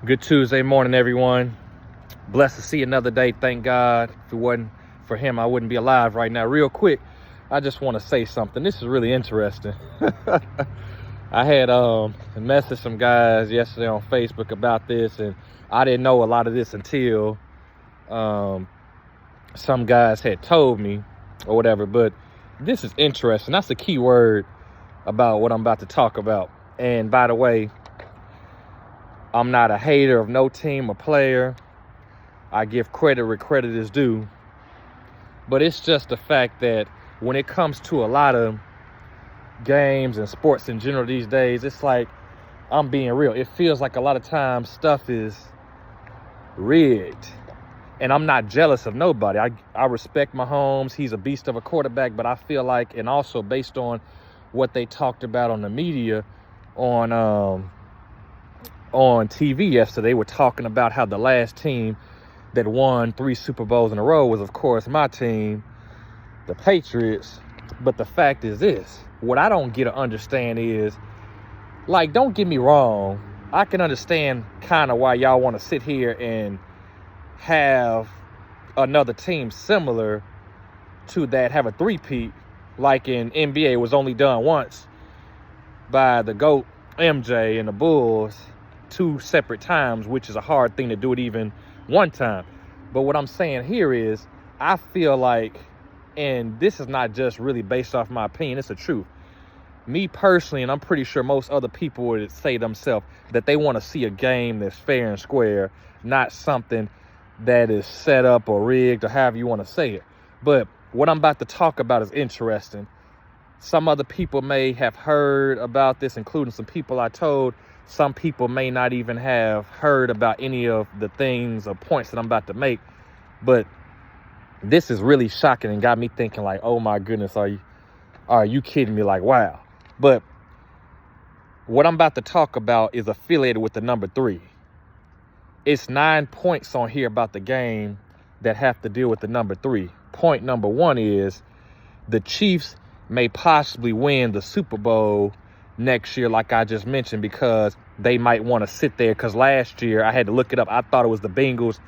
Good Tuesday morning, everyone. Blessed to see another day. Thank God. If it wasn't for him, I wouldn't be alive right now. Real quick, I just want to say something. This is really interesting. I had messaged some guys yesterday on Facebook about this, and I didn't know a lot of this until some guys had told me or whatever. But this is interesting. That's the key word about what I'm about to talk about. And by the way, I'm not a hater of no team or player. I give credit where credit is due. But it's just the fact that when it comes to a lot of games and sports in general these days, it's like, I'm being real. It feels like a lot of times stuff is rigged. And I'm not jealous of nobody. I respect Mahomes. He's a beast of a quarterback. But I feel like, and also based on what they talked about on the media, on TV yesterday, they were talking about how the last team that won 3 Super Bowls in a row was, of course, my team, the Patriots. But the fact is this, what I don't get to understand is, like, don't get me wrong, I can understand kind of why y'all want to sit here and have another team similar to that have a three-peat, like in NBA was only done once by the GOAT MJ and the Bulls 2 separate times, which is a hard thing to do it even one time. But what I'm saying here is, I feel like, and this is not just really based off my opinion, it's the truth. Me personally, and I'm pretty sure most other people would say themselves, that they want to see a game that's fair and square, not something that is set up or rigged or however you want to say it. But what I'm about to talk about is interesting. Some other people may have heard about this, including some people I told. Some people may not even have heard about any of the things or points that I'm about to make. But this is really shocking and got me thinking like, oh my goodness, are you kidding me? Like, wow. But what I'm about to talk about is affiliated with the number 3. It's 9 points on here about the game that have to deal with the number 3. Point number 1 is the Chiefs may possibly win the Super Bowl next year, like I just mentioned, because they might want to sit there. Because last year, I had to look it up. I thought it was the Bengals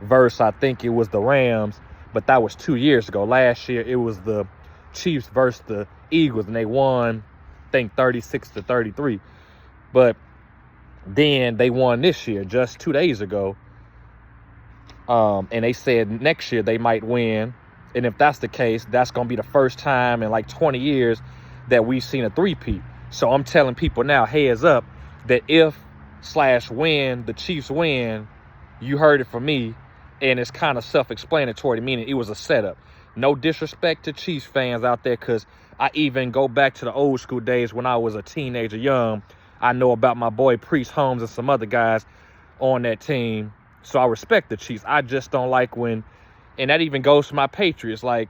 versus, I think it was the Rams, but that was 2 years ago. Last year, it was the Chiefs versus the Eagles, and they won, I think, 36-33. But then they won this year, just 2 days ago. And they said next year they might win. And if that's the case, that's going to be the first time in like 20 years that we've seen a three-peat. So I'm telling people now, heads up, that if/when the Chiefs win, you heard it from me, and it's kind of self-explanatory, meaning it was a setup. No disrespect to Chiefs fans out there, because I even go back to the old school days when I was a teenager young. I know about my boy Priest Holmes and some other guys on that team. So I respect the Chiefs. I just don't like when, and that even goes to my Patriots, like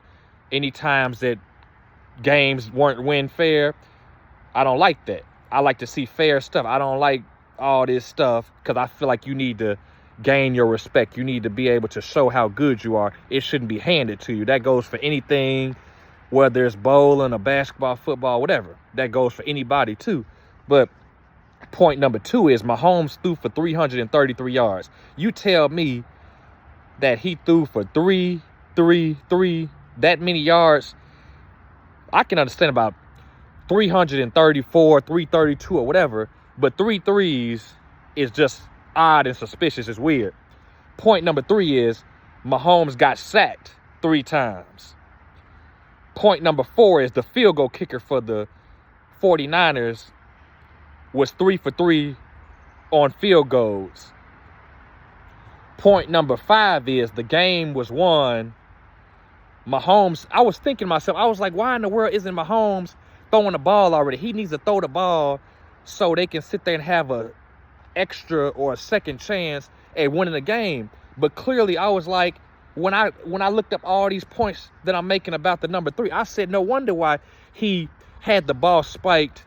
any times that games weren't win fair, I don't like that. I like to see fair stuff. I don't like all this stuff because I feel like you need to gain your respect. You need to be able to show how good you are. It shouldn't be handed to you. That goes for anything, whether it's bowling or basketball, football, whatever. That goes for anybody too. But point number 2 is Mahomes threw for 333 yards. You tell me that he threw for 333, that many yards. I can understand about 334, 332 or whatever, but 3 threes is just odd and suspicious. It's weird. Point number 3 is Mahomes got sacked 3 times. Point number 4 is the field goal kicker for the 49ers was 3 for 3 on field goals. Point number 5 is the game was won. Mahomes, I was thinking to myself, I was like, why in the world isn't Mahomes throwing the ball already? He needs to throw the ball so they can sit there and have a extra or a second chance at winning the game. But clearly I was like, when I looked up all these points that I'm making about the number 3, I said, no wonder why he had the ball spiked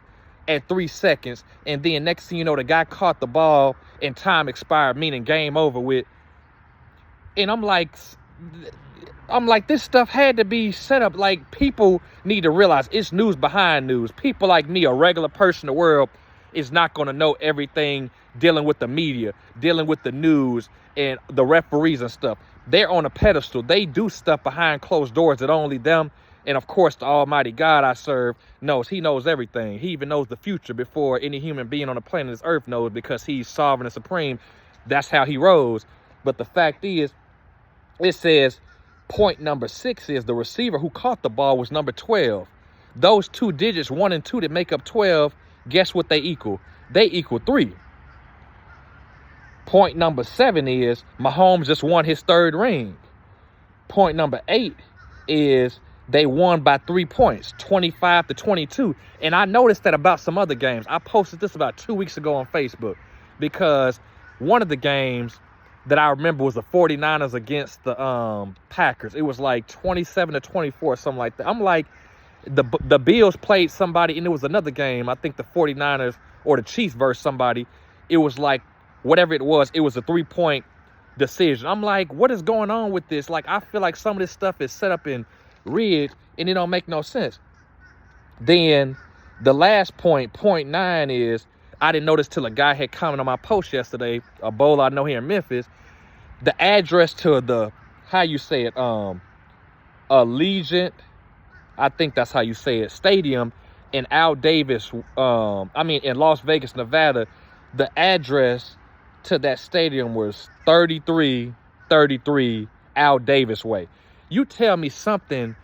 at 3 seconds. And then next thing you know, the guy caught the ball and time expired, meaning game over with. And I'm like, this stuff had to be set up. Like, people need to realize it's news behind news. People like me, a regular person in the world, is not going to know everything dealing with the media, dealing with the news and the referees and stuff. They're on a pedestal. They do stuff behind closed doors that only them and, of course, the almighty God I serve knows. He knows everything. He even knows the future before any human being on the planet this earth knows, because he's sovereign and supreme. That's how he rose. But the fact is, it says point number 6 is the receiver who caught the ball was number 12. Those two digits, 1 and 2, that make up 12, guess what they equal? They equal 3. Point number 7 is Mahomes just won his 3rd ring. Point number 8 is they won by 3 points, 25-22. And I noticed that about some other games. I posted this about 2 weeks ago on Facebook, because one of the games that I remember was the 49ers against the Packers. It was like 27-24, something like that. I'm like, the Bills played somebody, and it was another game. I think the 49ers or the Chiefs versus somebody. It was like, whatever it was a 3-point decision. I'm like, what is going on with this? Like, I feel like some of this stuff is set up in rigged, and it don't make no sense. Then the last point, point 9, is I didn't notice till a guy had commented on my post yesterday, a bowl I know here in Memphis, the address to the, how you say it, Allegiant, I think that's how you say it, stadium in in Las Vegas, Nevada. The address to that stadium was 3333 Al Davis Way. You tell me something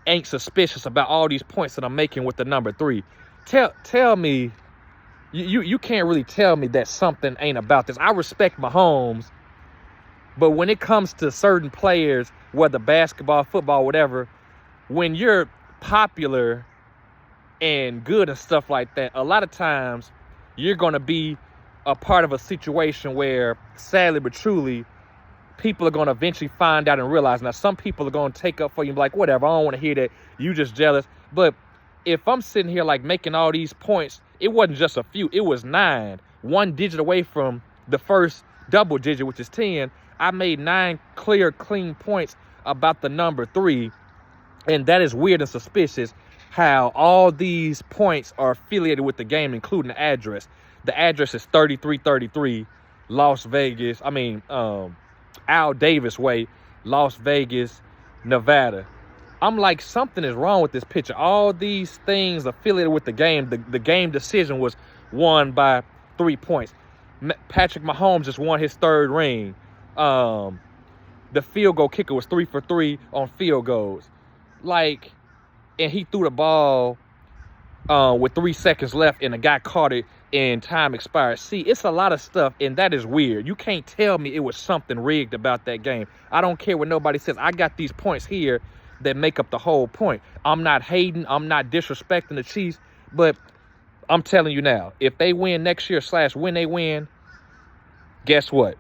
ain't suspicious about all these points that I'm making with the number 3. Tell me, you can't really tell me that something ain't about this. I respect Mahomes, but when it comes to certain players, whether basketball, football, whatever, when you're popular and good and stuff like that, a lot of times you're going to be a part of a situation where, sadly but truly, people are going to eventually find out and realize. Now, some people are going to take up for you and be like, whatever, I don't want to hear that. You just jealous. But if I'm sitting here like making all these points, it wasn't just a few. It was 9. 1 digit away from the first double digit, which is 10. I made 9 clear, clean points about the number 3. And that is weird and suspicious how all these points are affiliated with the game, including the address. The address is 3333 Las Vegas. Al Davis Way, Las Vegas, Nevada. I'm like, something is wrong with this picture. All these things affiliated with the game. The game decision was won by 3 points. Patrick Mahomes just won his 3rd ring. The field goal kicker was 3 for 3 on field goals. Like, and he threw the ball with 3 seconds left, and the guy caught it and time expired. See, it's a lot of stuff, and that is weird. You can't tell me it was something rigged about that game. I don't care what nobody says. I got these points here that make up the whole point. I'm not hating. I'm not disrespecting the Chiefs, but I'm telling you now, if they win next year / when they win, guess what?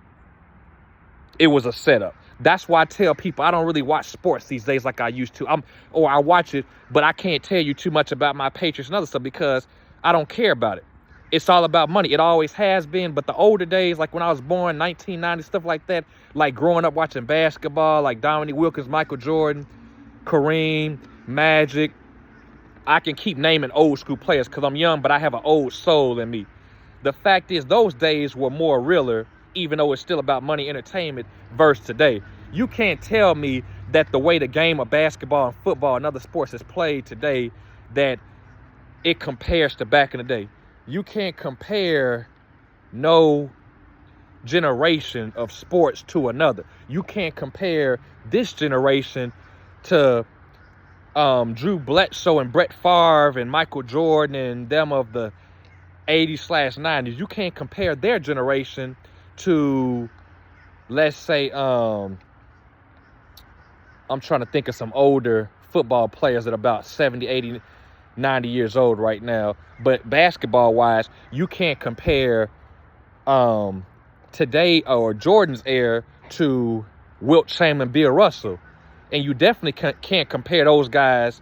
It was a setup. That's why I tell people I don't really watch sports these days like I used to. I watch it, but I can't tell you too much about my Patriots and other stuff because I don't care about it. It's all about money. It always has been. But the older days, like when I was born, 1990, stuff like that, like growing up watching basketball, like Dominique Wilkins, Michael Jordan, Kareem, Magic. I can keep naming old school players because I'm young, but I have an old soul in me. The fact is, those days were more realer, even though it's still about money, entertainment, versus today. You can't tell me that the way the game of basketball and football and other sports is played today, that it compares to back in the day. You can't compare no generation of sports to another. You can't compare this generation to Drew Bledsoe and Brett Favre and Michael Jordan and them of the 80s/90s. You can't compare their generation to, let's say, I'm trying to think of some older football players that are about 70, 80, 90 years old right now. But basketball-wise, you can't compare today or Jordan's era to Wilt Chamberlain, Bill Russell. And you definitely can't compare those guys,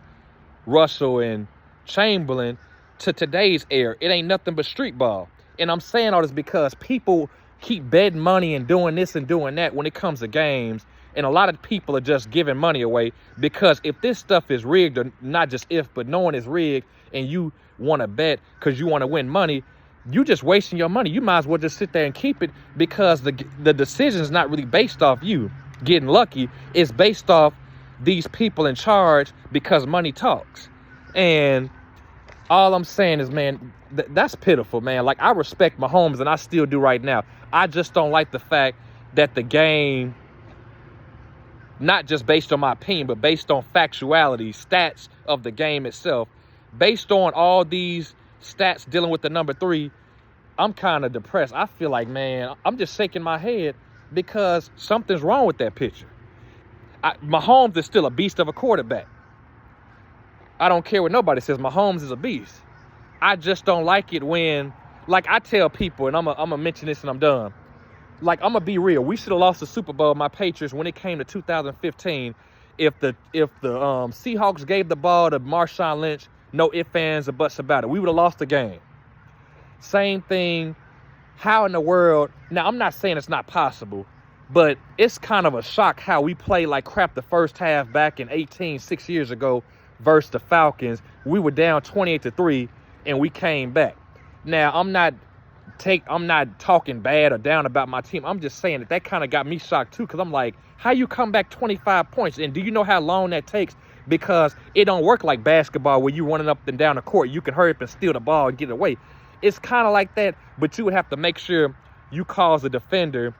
Russell and Chamberlain, to today's era. It ain't nothing but street ball. And I'm saying all this because people keep betting money and doing this and doing that when it comes to games. And a lot of people are just giving money away because if this stuff is rigged, or not just if, but knowing it's rigged, and you want to bet because you want to win money, you just wasting your money. You might as well just sit there and keep it, because the decision is not really based off you getting lucky. It's based off these people in charge, because money talks. And all I'm saying is, man, that's pitiful, man. Like, I respect Mahomes, and I still do right now. I just don't like the fact that the game, not just based on my opinion, but based on factuality, stats of the game itself, based on all these stats dealing with the number 3, I'm kind of depressed. I feel like, man, I'm just shaking my head, because something's wrong with that picture. Mahomes is still a beast of a quarterback. I don't care what nobody says. Mahomes is a beast. I just don't like it when, like, I tell people, and I'm gonna mention this and I'm done. Like, I'm gonna be real. We should have lost the Super Bowl, my Patriots, when it came to 2015. If the Seahawks gave the ball to Marshawn Lynch, no ifs, ands, or buts about it, we would have lost the game. Same thing. How in the world? Now, I'm not saying it's not possible, but it's kind of a shock how we played like crap the first half back in 6 years ago versus the Falcons. We were down 28-3, and we came back. Now, I'm not talking bad or down about my team. I'm just saying that kind of got me shocked too, because I'm like, how you come back 25 points? And do you know how long that takes? Because it don't work like basketball where you running up and down the court. You can hurry up and steal the ball and get it away. It's kind of like that, but you would have to make sure you cause a defender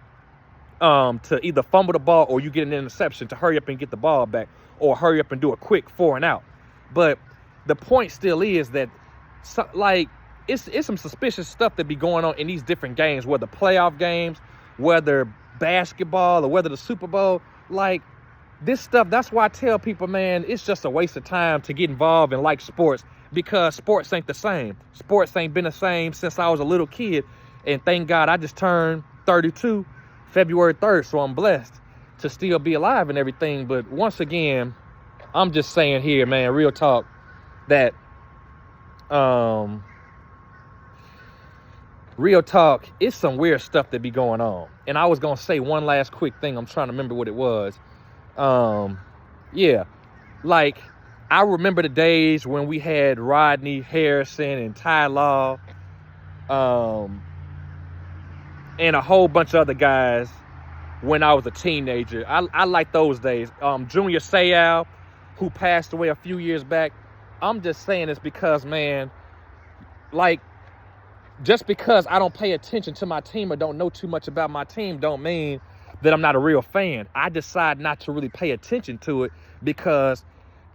to either fumble the ball, or you get an interception to hurry up and get the ball back, or hurry up and do a quick 4 and out. But the point still is that, it's some suspicious stuff that be going on in these different games, whether playoff games, whether basketball, or whether the Super Bowl. Like, this stuff, that's why I tell people, man, it's just a waste of time to get involved in like sports, because sports ain't the same. Sports ain't been the same since I was a little kid. And thank God I just turned 32 February 3rd, so I'm blessed to still be alive and everything. But once again, I'm just saying here, man, real talk, that real talk, it's some weird stuff that be going on. And I was going to say one last quick thing. I'm trying to remember what it was. Yeah, like, I remember the days when we had Rodney Harrison and Ty Law, and a whole bunch of other guys when I was a teenager. I like those days. Junior Seau, who passed away a few years back. I'm just saying this because, man, like, just because I don't pay attention to my team or don't know too much about my team don't mean that I'm not a real fan. I decide not to really pay attention to it because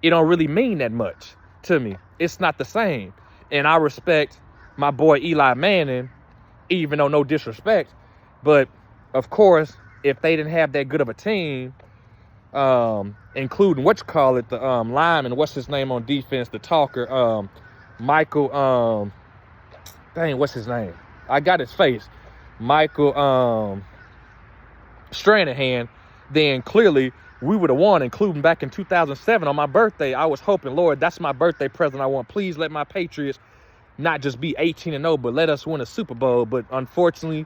it don't really mean that much to me. It's not the same. And I respect my boy Eli Manning, even though no disrespect. But, of course, if they didn't have that good of a team, including the lineman, what's his name on defense, the talker, Michael, what's his name? I got his face. Michael Stranahan, then clearly we would have won, including back in 2007 on my birthday. I was hoping, Lord, that's my birthday present I want. Please let my Patriots not just be 18-0, but let us win a Super Bowl. But unfortunately,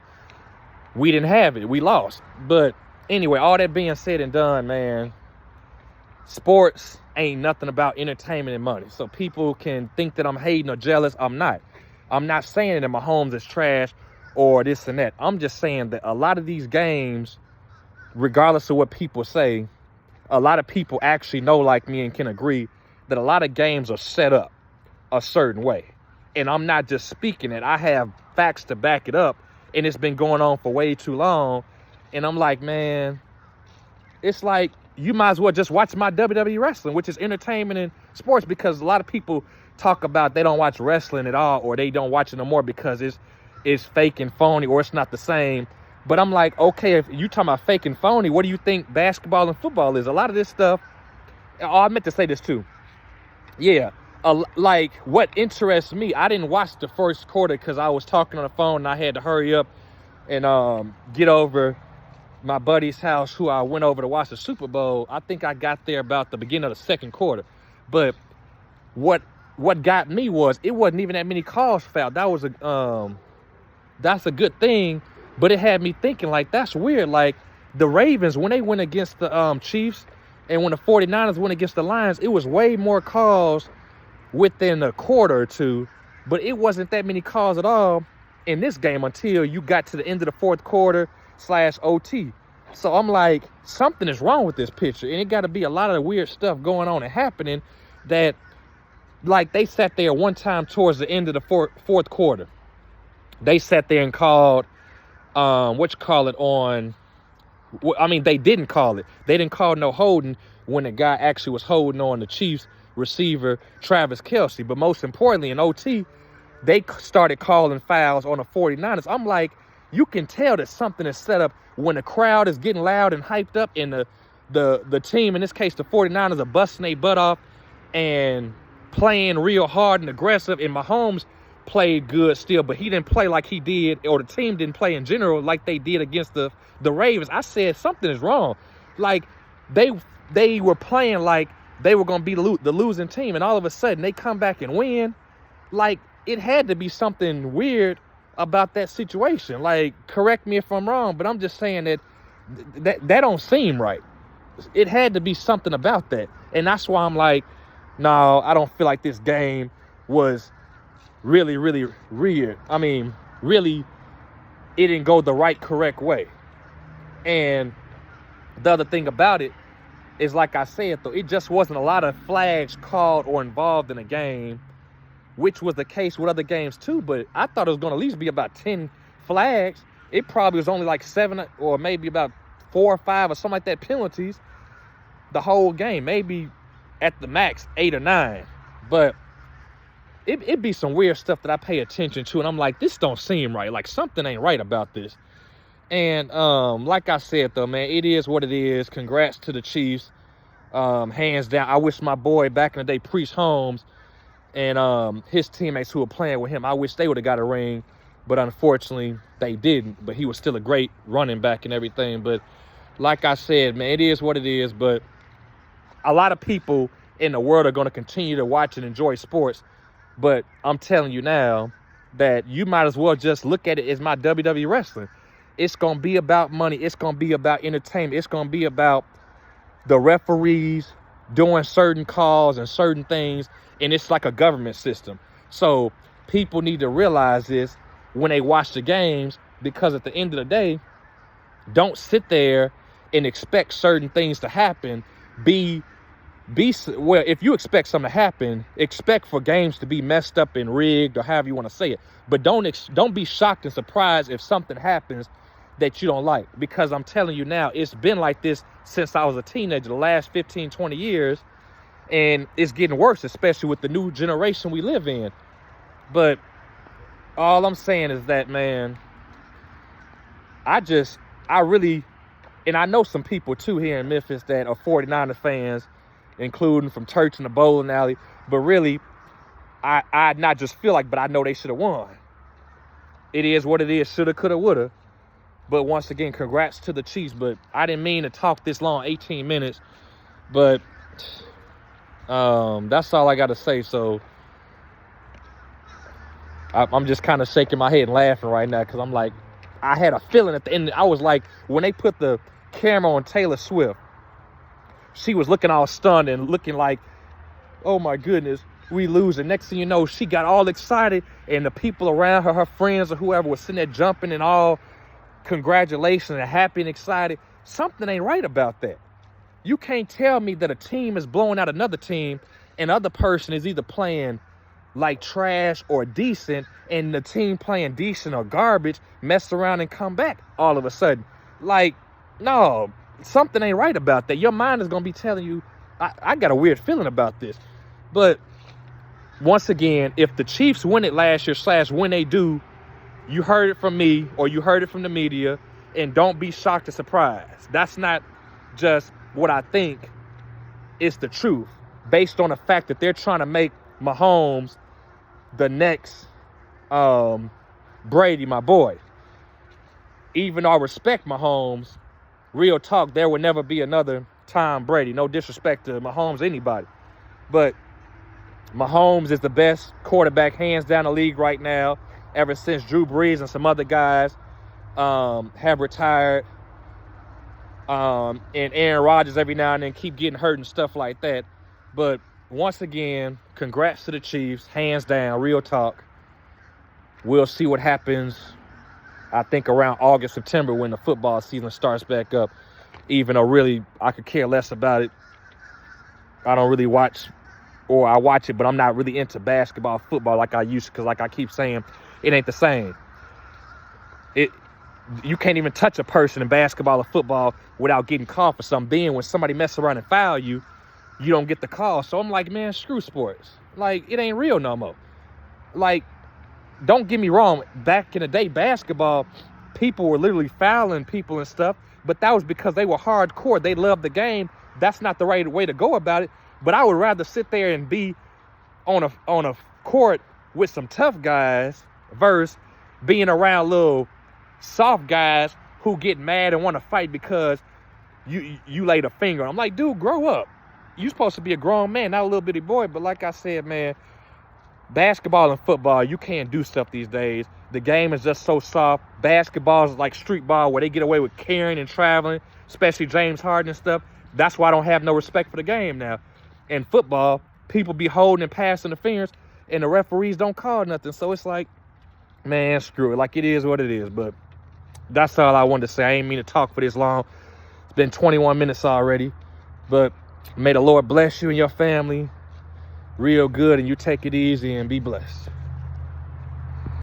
we didn't have it. We lost. But anyway, all that being said and done, man, sports ain't nothing about entertainment and money. So people can think that I'm hating or jealous. I'm not. I'm not saying that Mahomes is trash or this and that. I'm just saying that a lot of these games, regardless of what people say, a lot of people actually know, like me, and can agree that a lot of games are set up a certain way. And I'm not just speaking it. I have facts to back it up. And it's been going on for way too long. And I'm like, man, it's like you might as well just watch my WWE wrestling, which is entertainment and sports, because a lot of people talk about they don't watch wrestling at all, or they don't watch it no more because it's fake and phony, or it's not the same. But I'm like, okay, if you talking about fake and phony, what do you think basketball and football is? A lot of this stuff, I meant to say this too. Yeah, like what interests me, I didn't watch the first quarter because I was talking on the phone and I had to hurry up and get over my buddy's house, who I went over to watch the Super Bowl. I think I got there about the beginning of the second quarter. But what got me was it wasn't even that many calls fouled. That's a good thing. But it had me thinking, like, that's weird. Like, the Ravens, when they went against the Chiefs and when the 49ers went against the Lions, it was way more calls within a quarter or two. But it wasn't that many calls at all in this game until you got to the end of the fourth quarter / OT. So I'm like, something is wrong with this pitcher. And it got to be a lot of weird stuff going on and happening that, like, they sat there one time towards the end of the fourth quarter. They sat there and called, they didn't call it. They didn't call no holding when the guy actually was holding on the Chiefs receiver, Travis Kelce. But most importantly, in OT, they started calling fouls on the 49ers. I'm like, you can tell that something is set up when the crowd is getting loud and hyped up and the team, in this case, the 49ers, are busting their butt off and playing real hard and aggressive. And Mahomes played good still, but he didn't play like he did, or the team didn't play in general like they did against the Ravens. I said something is wrong. Like, they were playing like they were going to be the losing team, and all of a sudden they come back and win. Like, it had to be something weird about that situation. Like, correct me if I'm wrong, but I'm just saying that don't seem right. It had to be something about that. And that's why I'm like, no, I don't feel like this game was really, really weird. I mean, really, it didn't go the right, correct way. And the other thing about it is, like I said, though, it just wasn't a lot of flags called or involved in a game, which was the case with other games too. But I thought it was going to at least be about 10 flags. It probably was only like 7 or maybe about 4 or 5 or something like that penalties the whole game. Maybe at the max 8 or 9. But it'd be some weird stuff that I pay attention to, and I'm like, this don't seem right. Like, something ain't right about this. And like I said, though, man, it is what it is. Congrats to the Chiefs. Hands down. I wish my boy back in the day, Priest Holmes, and his teammates who were playing with him, I wish they would have got a ring. But unfortunately, they didn't. But he was still a great running back and everything. But like I said, man, it is what it is. But a lot of people in the world are going to continue to watch and enjoy sports. But I'm telling you now that you might as well just look at it as my WWE wrestling. It's going to be about money. It's going to be about entertainment. It's going to be about the referees doing certain calls and certain things. And it's like a government system. So people need to realize this when they watch the games, because at the end of the day, don't sit there and expect certain things to happen. Well, if you expect something to happen, expect for games to be messed up and rigged, or however you want to say it. But don't be shocked and surprised if something happens that you don't like. Because I'm telling you now, it's been like this since I was a teenager, the last 15, 20 years. And it's getting worse, especially with the new generation we live in. But all I'm saying is that, man, I really, and I know some people too here in Memphis that are 49er fans, including from church and the bowling alley. But really, I not just feel like, but I know they should have won. It is what it is. Shoulda, coulda, woulda. But once again, congrats to the Chiefs. But I didn't mean to talk this long, 18 minutes. But that's all I got to say. So I'm just kind of shaking my head and laughing right now, because I'm like, I had a feeling at the end. I was like, when they put the camera on Taylor Swift, she was looking all stunned and looking like, oh my goodness, we losing. Next thing you know, she got all excited, and the people around her, her friends or whoever, was sitting there jumping and all congratulations and happy and excited. Something ain't right about that. You can't tell me that a team is blowing out another team and the other person is either playing like trash or decent, and the team playing decent or garbage mess around and come back all of a sudden. Like, no, something ain't right about that. Your mind is going to be telling you, I got a weird feeling about this. But once again, if the Chiefs win it last year / when they do, you heard it from me or you heard it from the media, and don't be shocked or surprised. That's not just what I think. It's the truth, based on the fact that they're trying to make Mahomes the next Brady, my boy. Even though I respect Mahomes, real talk, there will never be another Tom Brady. No disrespect to Mahomes, anybody. But Mahomes is the best quarterback, hands down, in the league right now, ever since Drew Brees and some other guys have retired. And Aaron Rodgers every now and then keep getting hurt and stuff like that. But once again, congrats to the Chiefs, hands down, real talk. we'll see what happens, I think, around August, September, when the football season starts back up. Even though really I could care less about it. I don't really watch, or I watch it, but I'm not really into basketball, football like I used to, because like I keep saying, it ain't the same. You can't even touch a person in basketball or football without getting called for something. Being when somebody messes around and foul you, you don't get the call. So I'm like, man, screw sports. Like, it ain't real no more. Like, don't get me wrong. Back in the day, basketball, people were literally fouling people and stuff, but that was because they were hardcore. They loved the game. That's not the right way to go about it. But I would rather sit there and be on a court with some tough guys versus being around little soft guys who get mad and want to fight because you laid a finger. I'm like, dude, grow up. You supposed to be a grown man, not a little bitty boy. But like I said, man, basketball and football, you can't do stuff these days. The game is just so soft. Basketball is like street ball, where they get away with carrying and traveling, especially James Harden and stuff. That's why I don't have no respect for the game now. In football, people be holding and passing interference, and the referees don't call nothing. So it's like, man, screw it. Like, it is what it is. But that's all I wanted to say. I ain't mean to talk for this long. It's been 21 minutes already. But may the Lord bless you and your family real good, and you take it easy and be blessed.